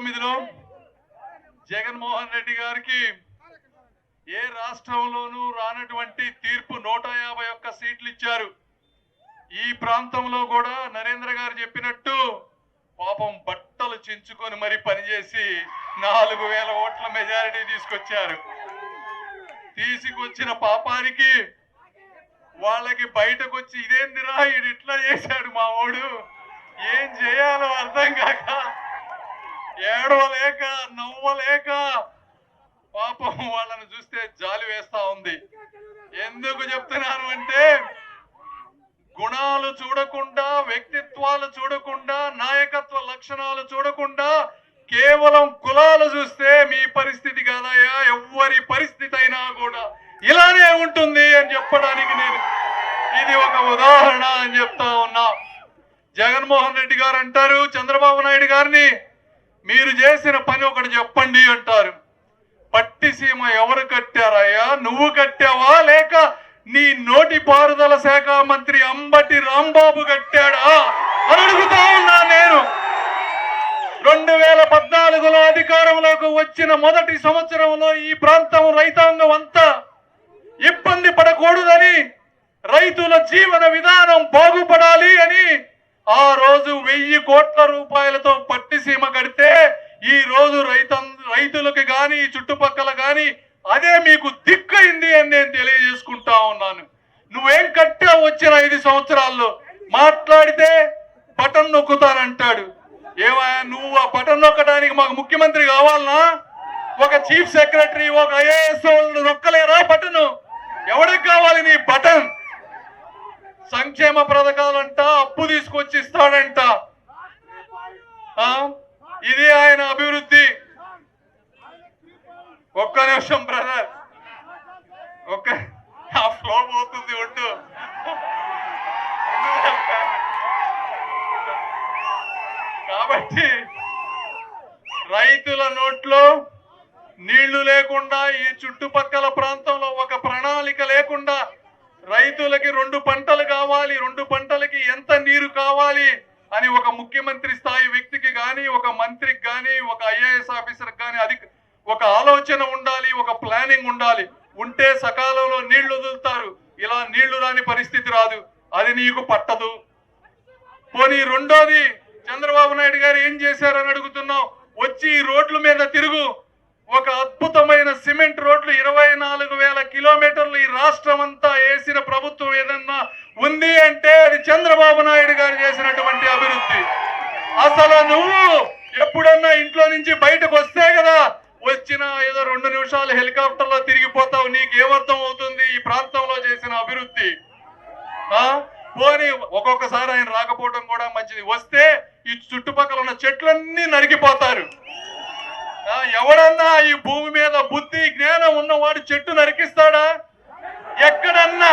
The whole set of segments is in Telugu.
2019లో జగన్మోహన్ రెడ్డి గారికి ఏ రాష్ట్రంలోనూ రానటువంటి తీర్పు 151 సీట్లు ఇచ్చారు. ఈ ప్రాంతంలో కూడా నరేంద్ర గారు చెప్పినట్టు పాపం బట్టలు చించుకొని మరి పనిచేసి 4000 ఓట్ల మెజారిటీ తీసుకొచ్చారు. తీసుకొచ్చిన పాపానికి వాళ్ళకి బయటకు వచ్చి ఇదేందిరా ఇది ఇట్లా చేశాడు మా వాడు, ఏం చేయాలో అర్థం కాక ఏడవలేక నవ్వలేక పాపం వాళ్ళని చూస్తే జాలి వేస్తా ఉంది. ఎందుకు చెప్తున్నాను అంటే గుణాలు చూడకుండా, వ్యక్తిత్వాలు చూడకుండా, నాయకత్వ లక్షణాలు చూడకుండా కేవలం కులాలు చూస్తే మీ పరిస్థితి కాదయ్యా, ఎవరి పరిస్థితి అయినా కూడా ఇలానే ఉంటుంది అని చెప్పడానికి నేను ఇది ఒక ఉదాహరణ అని చెప్తా ఉన్నా. జగన్మోహన్ రెడ్డి గారు అంటారు చంద్రబాబు నాయుడు గారిని, మీరు చేసిన పని ఒకటి చెప్పండి అంటారు. పట్టిసీమ ఎవరు కట్టారయ్యా, నువ్వు కట్టావా లేక నీ నోటిపారుదల శాఖ మంత్రి అంబటి రాంబాబు కట్టాడా అని అడుగుతా ఉన్నా నేను. 2014లో అధికారంలోకి వచ్చిన మొదటి సంవత్సరంలో ఈ ప్రాంతం రైతాంగం అంతా ఇబ్బంది పడకూడదని, రైతుల జీవన విధానం బాగుపడాలి అని ఆ రోజు 1000 కోట్ల రూపాయలతో పట్టిసీమ కడితే ఈ రోజు రైతులకు గాని చుట్టుపక్కల గాని అదే మీకు దిక్కైంది అని నేను తెలియజేసుకుంటా ఉన్నాను. నువ్వేం కట్టావు వచ్చిన 5 సంవత్సరాల్లో? మాట్లాడితే బటన్ నొక్కుతానంటాడు. ఏమయ్యా నువ్వు ఆ బటన్ నొక్కడానికి మాకు ముఖ్యమంత్రి కావాలనా? ఒక చీఫ్ సెక్రటరీ, ఒక ఐఏఎస్ వాళ్ళు నొక్కలేరా బటన్? ఎవరికి కావాలి నీ బటన్? సంక్షేమ పథకాలంట అప్పు తీసుకొచ్చి ఇస్తాడంట. ఇది ఆయన అభివృద్ధి. ఒక్క నిమిషం బ్రదర్, ఒక్క ఫ్లో పోతుంది ఉండు. కాబట్టి రైతుల నోట్లో నీళ్లు లేకుండా, ఈ చుట్టుపక్కల ప్రాంతంలో ఒక ప్రణాళిక లేకుండా, రైతులకి 2 పంటలు కావాలి, 2 పంటలకి ఎంత నీరు కావాలి అని ఒక ముఖ్యమంత్రి స్థాయి వ్యక్తికి కానీ, ఒక మంత్రికి కానీ, ఒక ఐఏఎస్ ఆఫీసర్కి కానీ అది ఒక ఆలోచన ఉండాలి, ఒక ప్లానింగ్ ఉండాలి. ఉంటే సకాలంలో నీళ్లు వదులుతారు. ఇలా నీళ్లు రాని పరిస్థితి రాదు. అది నీకు పట్టదు. పోనీ రెండోది, చంద్రబాబు నాయుడు గారు ఏం చేశారని అడుగుతున్నావు. వచ్చి ఈ రోడ్ల మీద తిరుగు. ఒక అద్భుతమైన సిమెంట్ రోడ్లు 24,000 కిలోమీటర్లు ఈ రాష్ట్రం అంతా వేసిన ప్రభుత్వం ఏదన్నా ఉంది అంటే అది చంద్రబాబు నాయుడు గారు చేసినటువంటి అభివృద్ధి. అసలు నువ్వు ఎప్పుడన్నా ఇంట్లో నుంచి బయటకు వస్తే కదా, వచ్చిన ఏదో 2 నిమిషాలు హెలికాప్టర్ లో తిరిగిపోతావు. నీకేమర్థం అవుతుంది ఈ ప్రాంతంలో చేసిన అభివృద్ధి? పోనీ ఒక్కొక్కసారి ఆయన రాకపోవడం కూడా మంచిది. వస్తే ఈ చుట్టుపక్కల ఉన్న చెట్లన్నీ నరికిపోతారు. ఎవడన్నా ఈ భూమి మీద బుద్ధి జ్ఞానం ఉన్నవాడు చెట్టు నరికిస్తాడా? ఎక్కడన్నా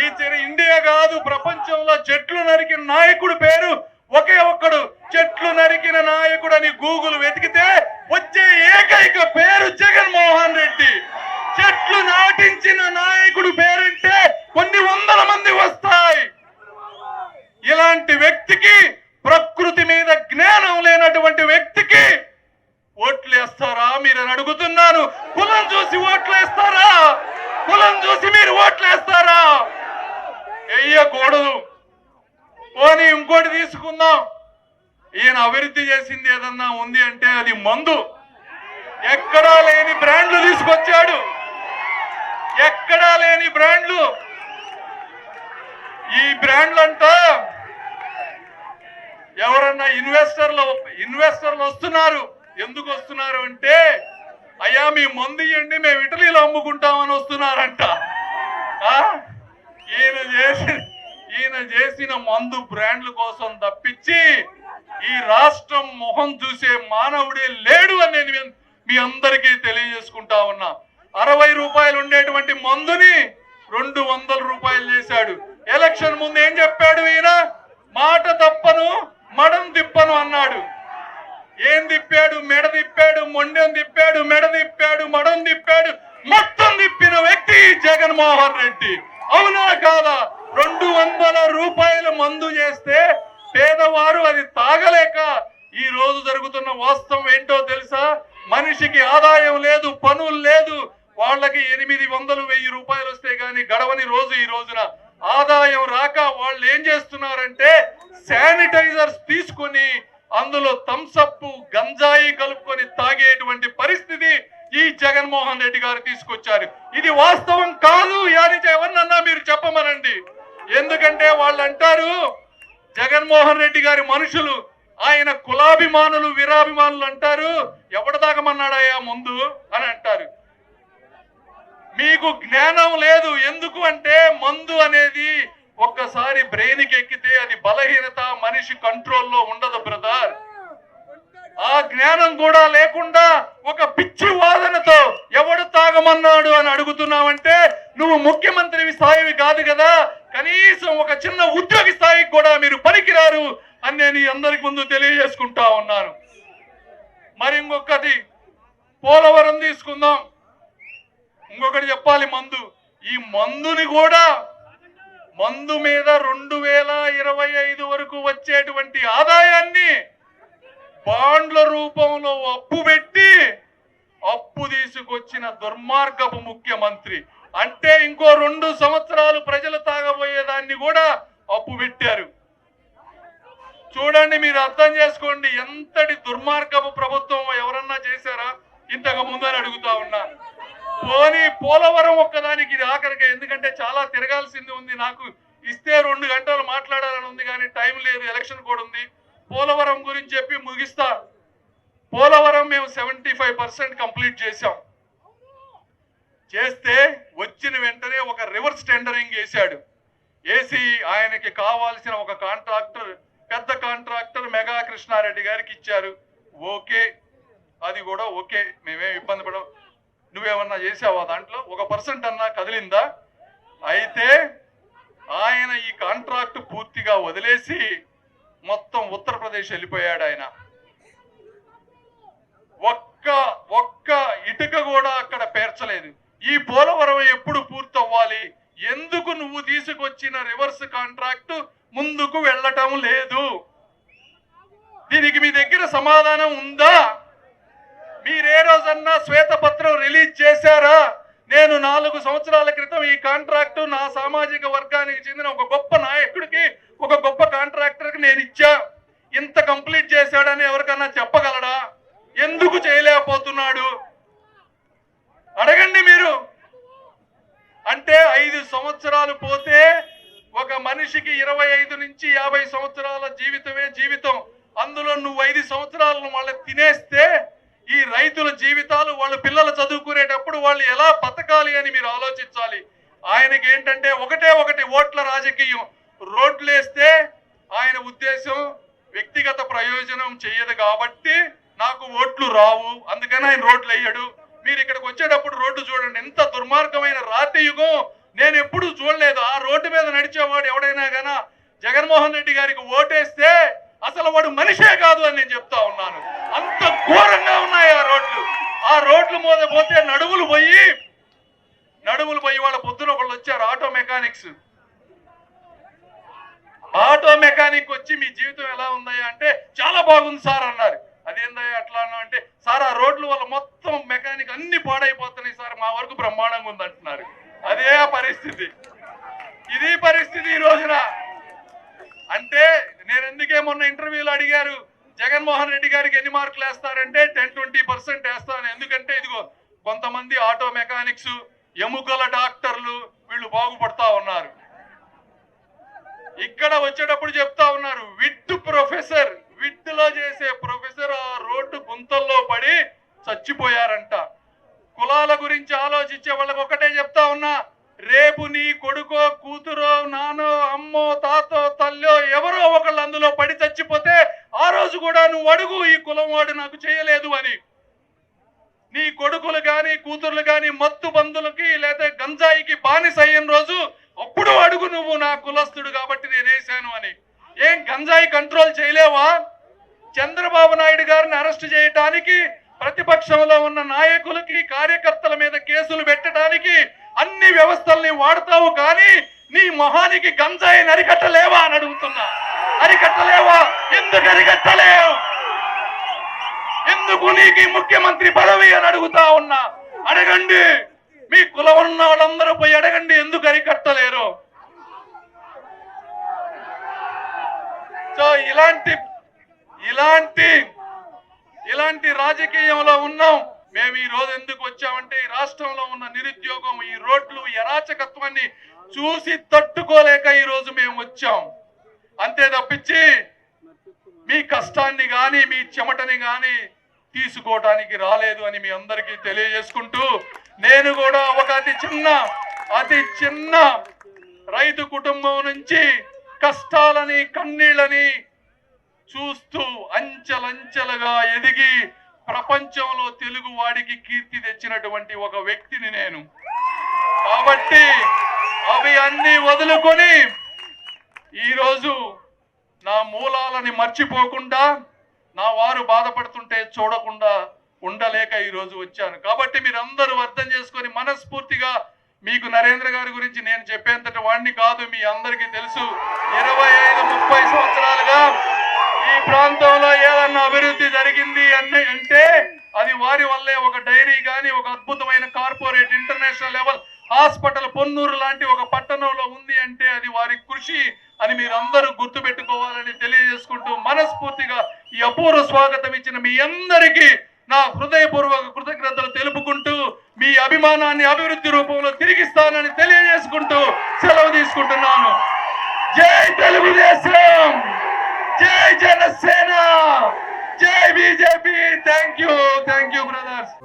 ఈ ఇండియా కాదు ప్రపంచంలో చెట్లు నరికిన నాయకుడు పేరు ఒకే ఒక్కడు. చెట్లు నరికిన నాయకుడు అని గూగుల్ వెతికితే వచ్చే ఏకైక పేరు జగన్మోహన్ రెడ్డి. చెట్లు నాటించిన నాయకుడు పేరంటే కొన్ని 100 మంది వస్తాయి. ఇలాంటి వ్యక్తికి, ప్రకృతి మీద జ్ఞానం లేనటువంటి వ్యక్తికి ఓట్లు వేస్తారా మీరు అని అడుగుతున్నాను. కులం చూసి ఓట్లు వేస్తారా? కులం చూసి మీరు ఓట్లు వేస్తారా? వేయకూడదు. పోనీ ఇంకోటి తీసుకుందాం. ఈయన అభివృద్ధి చేసింది ఏదన్నా ఉంది అంటే అది మందు. ఎక్కడా లేని బ్రాండ్లు తీసుకొచ్చాడు. ఎక్కడా లేని బ్రాండ్లు. ఈ బ్రాండ్లు అంట ఎవరన్నా ఇన్వెస్టర్లు వస్తున్నారు. ఎందుకు వస్తున్నారు అంటే, అయ్యా మీ మందు ఇవ్వండి మేము ఇటలీలో అమ్ముకుంటామని వస్తున్నారంట. ఈయన చేసిన మందు బ్రాండ్ల కోసం తప్పించి ఈ రాష్ట్రం మొహం చూసే మానవుడే లేడు అని నేను మీ అందరికీ తెలియజేసుకుంటా ఉన్నా. 60 రూపాయలు ఉండేటువంటి మందుని 200 రూపాయలు చేశాడు. ఎలక్షన్ ముందు ఏం చెప్పాడు ఈయన? మాట తప్పను మడం తిప్పను అన్నాడు. ఏం తిప్పాడు? మెడ తిప్పాడు, మొండెం తిప్పాడు, మెడ తిప్పాడు, మడం తిప్పాడు. మొత్తం తిప్పిన వ్యక్తి జగన్మోహన్ రెడ్డి. అవునా కాదా? 200 రూపాయల మందు చేస్తే పేదవారు అది తాగలేక ఈ రోజు జరుగుతున్న వాస్తవం ఏంటో తెలుసా? మనిషికి ఆదాయం లేదు, పనులు లేదు. వాళ్ళకి 800-1000 రూపాయలు వస్తే గానీ గడవని రోజు ఈ రోజున. ఆదాయం రాక వాళ్ళు ఏం చేస్తున్నారంటే శానిటైజర్స్ తీసుకొని అందులో థమ్సప్ గంజాయి కలుపుకొని తాగేటువంటి పరిస్థితి ఈ జగన్మోహన్ రెడ్డి గారు తీసుకొచ్చారు. ఇది వాస్తవం కాదు అని ఎవరినన్నా మీరు చెప్పమనండి. ఎందుకంటే వాళ్ళు అంటారు జగన్మోహన్ రెడ్డి గారి మనుషులు, ఆయన కులాభిమానులు వీరాభిమానులు అంటారు, ఎవడు తాగమన్నాడయ్యా ముందు అని అంటారు. మీకు జ్ఞానం లేదు. ఎందుకు అంటే మందు అనేది ఒక్కసారి బ్రెయిన్కి ఎక్కితే అది బలహీనత, మనిషి కంట్రోల్లో ఉండదు బ్రదర్. ఆ జ్ఞానం కూడా లేకుండా ఒక పిచ్చి వాదనతో ఎవడు తాగమన్నాడు అని అడుగుతున్నావంటే నువ్వు ముఖ్యమంత్రి స్థాయివి కాదు కదా, కనీసం ఒక చిన్న ఉద్యోగి స్థాయికి కూడా మీరు పనికిరారు అని నేను అందరికి ముందు తెలియజేసుకుంటా ఉన్నాను. మరి ఇంకొకటి పోలవరం తీసుకుందాం. ఇంకొకటి చెప్పాలి, మందు. ఈ మందుని కూడా మందు మీద 2025 వరకు వచ్చేటువంటి ఆదాయాన్ని బాండ్ల రూపంలో అప్పు పెట్టి అప్పు తీసుకొచ్చిన దుర్మార్గపు ముఖ్యమంత్రి. అంటే ఇంకో 2 సంవత్సరాలు ప్రజలు తాగబోయేదాన్ని కూడా అప్పు పెట్టారు. చూడండి, మీరు అర్థం చేసుకోండి ఎంతటి దుర్మార్గపు ప్రభుత్వం ఎవరన్నా చేశారా ఇంతకు ముందని అడుగుతా ఉన్నా. పోనీ పోలవరం ఒక్కదానికి ఇది ఆఖరికి, ఎందుకంటే చాలా తిరగాల్సింది ఉంది. నాకు ఇస్తే 2 గంటలు మాట్లాడాలని ఉంది కానీ టైం లేదు, ఎలక్షన్ కూడా ఉంది. పోలవరం గురించి చెప్పి ముగిస్తా. పోలవరం మేము 75% కంప్లీట్ చేశాం. చేస్తే వచ్చిన వెంటనే ఒక రివర్స్ టెండరింగ్ వేశాడు. వేసి ఆయనకి కావాల్సిన ఒక కాంట్రాక్టర్, పెద్ద కాంట్రాక్టర్ మెగా కృష్ణారెడ్డి గారికి ఇచ్చారు. ఓకే, అది కూడా ఓకే, మేమేం ఇబ్బంది పడం. నువ్వేమన్నా చేసావా దాంట్లో? 1% అన్నా కదిలిందా? అయితే ఆయన ఈ కాంట్రాక్ట్ పూర్తిగా వదిలేసి మొత్తం ఉత్తరప్రదేశ్ వెళ్ళిపోయాడు. ఆయన ఒక్క ఇటుక కూడా అక్కడ పేర్చలేదు. ఈ పోలవరం ఎప్పుడు పూర్తి అవ్వాలి? ఎందుకు నువ్వు తీసుకొచ్చిన రివర్స్ కాంట్రాక్ట్ ముందుకు వెళ్ళటం లేదు? దీనికి మీ దగ్గర సమాధానం ఉందా? మీరే రోజన్నా శ్వేతపత్రం రిలీజ్ చేశారా? నేను 4 సంవత్సరాల క్రితం ఈ కాంట్రాక్టు నా సామాజిక వర్గానికి చెందిన ఒక గొప్ప నాయకుడికి, ఒక గొప్ప కాంట్రాక్టర్కి నేను ఇచ్చా. ఇంత కంప్లీట్ చేశాడని ఎవరికన్నా చెప్పగలడా? ఎందుకు చేయలేకపోతున్నాడు? అడగండి మీరు. అంటే 5 సంవత్సరాలు పోతే ఒక మనిషికి 25 నుంచి 50 సంవత్సరాల జీవితమే జీవితం. అందులో నువ్వు 5 సంవత్సరాలను వాళ్ళ తినేస్తే ఈ రైతుల జీవితాలు, వాళ్ళ పిల్లలు చదువుకునేటప్పుడు వాళ్ళు ఎలా బతకాలి అని మీరు ఆలోచించాలి. ఆయనకి ఏంటంటే ఒకటి ఓట్ల రాజకీయం. రోడ్లు వేస్తే ఆయన ఉద్దేశం వ్యక్తిగత ప్రయోజనం చెయ్యదు కాబట్టి నాకు ఓట్లు రావు, అందుకని ఆయన రోడ్లు వేయడు. మీరు ఇక్కడికి వచ్చేటప్పుడు రోడ్డు చూడండి, ఎంత దుర్మార్గమైన రాతి యుగం నేను ఎప్పుడు చూడలేదు. ఆ రోడ్డు మీద నడిచేవాడు ఎవడైనా గానా జగన్మోహన్ రెడ్డి గారికి ఓటేస్తే అసలు వాడు మనిషే కాదు అని నేను చెప్తా ఉన్నాను. అంత ఘోరంగా ఉన్నాయి ఆ రోడ్లు. ఆ రోడ్లు మీద పోతే నడుములు పోయి వాళ్ళ పొద్దున ఒకళ్ళు వచ్చారు, ఆటో మెకానిక్ వచ్చి మీ జీవితం ఎలా ఉందయ్యా అంటే చాలా బాగుంది సార్ అన్నారు. అదేందయ్యా అట్లా అంటే, సార్ ఆ రోడ్ల వల్ల మొత్తం మెకానిక్ అన్ని పాడైపోతున్నాయి సార్, మా వరకు బ్రహ్మాండంగా ఉంది అంటున్నారు. అదే పరిస్థితి, ఇది పరిస్థితి ఈ రోజున. అంటే నేను ఎందుకే మొన్న ఇంటర్వ్యూలో అడిగారు జగన్మోహన్ రెడ్డి గారికి ఎన్ని మార్కులు వేస్తారంటే 10-20% వేస్తాను. ఎందుకంటే ఇదిగో కొంతమంది ఆటో మెకానిక్స్, ఎముకల డాక్టర్లు వీళ్ళు బాగుపడతా ఉన్నారు. ఇక్కడ వచ్చేటప్పుడు చెప్తా ఉన్నారు విట్టులో చేసే ప్రొఫెసర్ ఆ రోడ్డు గుంతల్లో పడి చచ్చిపోయారంట. కులాల గురించి ఆలోచించే వాళ్ళకి ఒకటే చెప్తా ఉన్నా, రేపు నీ కొడుకో కూతురో నానో అమ్మో తాతో తల్లో ఎవరో ఒకళ్ళు అందులో పడి చచ్చిపోతే ఆ రోజు కూడా నువ్వు అడుగు ఈ కులం వాడు నాకు చేయలేదు అని. నీ కొడుకులు గాని కూతుర్లు గాని మత్తు బంధులకి లేదా గంజాయికి బానిస అయిన రోజు అప్పుడు అడుగు నువ్వు నా కులస్తుడు కాబట్టి నేనేసాను అని. ఏం గంజాయి కంట్రోల్ చేయలేవా? చంద్రబాబు నాయుడు గారిని అరెస్ట్ చేయడానికి ప్రతిపక్షంలో ఉన్న నాయకులకి కార్యకర్తల మీద కేసులు పెట్టడానికి అన్ని వ్యవస్థల్ని వాడతావు, కానీ నీ మొహానికి గంజాయిని అరికట్టలేవా అని అడుగుతున్నా. అరికట్టలేవా? ఎందుకు అరికట్టలేవు? ఎందుకు నీకు ఈ ముఖ్యమంత్రి పదవి అని అడుగుతా ఉన్నా. అడగండి, మీ కులం ఉన్న వాళ్ళందరూ పోయి అడగండి ఎందుకు అరికట్టలేరు. సో ఇలాంటి రాజకీయంలో ఉన్నాం మేము. ఈ రోజు ఎందుకు వచ్చామంటే ఈ రాష్ట్రంలో ఉన్న నిరుద్యోగం, ఈ రోడ్లు, ఈ అరాచకత్వాన్ని చూసి తట్టుకోలేక ఈ రోజు మేము వచ్చాం. అంతే తప్పించి మీ కష్టాన్ని గాని మీ చెమటని గాని తీసుకోవటానికి రాలేదు అని మీ అందరికీ తెలియజేసుకుంటూ, నేను కూడా ఒక అతి చిన్న రైతు కుటుంబం నుంచి కష్టాలని కన్నీళ్ళని చూస్తూ అంచెలంచెలుగా ఎదిగి ప్రపంచంలో తెలుగు వాడికి కీర్తి తెచ్చినటువంటి ఒక వ్యక్తిని నేను. కాబట్టి అవి అన్ని వదులుకొని ఈరోజు నా మూలాలని మర్చిపోకుండా, నా వారు బాధపడుతుంటే చూడకుండా ఉండలేక ఈరోజు వచ్చాను. కాబట్టి మీరందరూ అర్థం చేసుకొని మనస్ఫూర్తిగా, మీకు నరేంద్ర గారి గురించి నేను చెప్పేంతటి వాడిని కాదు, మీ అందరికీ తెలుసు. 25-30 సంవత్సరాలుగా ఈ ప్రాంతంలో ఏదన్నా అభివృద్ధి జరిగింది అంటే అది వారి వల్లే. ఒక డైరీ కానీ, ఒక అద్భుతమైన corporate international level hospital Ponnur లాంటి ఒక పట్టణంలో ఉంది అంటే అది వారి కృషి అని మీరందరూ గుర్తుపెట్టుకోవాలని తెలియజేసుకుంటూ, మనస్ఫూర్తిగా ఈ అపూర్వ స్వాగతం ఇచ్చిన మీ అందరికీ నా హృదయపూర్వక కృతజ్ఞతలు తెలుపుకుంటూ, మీ అభిమానాన్ని అభివృద్ధి రూపంలో తిరిగిస్తానని తెలియజేసుకుంటూ సెలవు తీసుకుంటున్నాను. జై తెలుగుదేశం, జై జనసేన, జై బీజేపీ. Thank you brothers.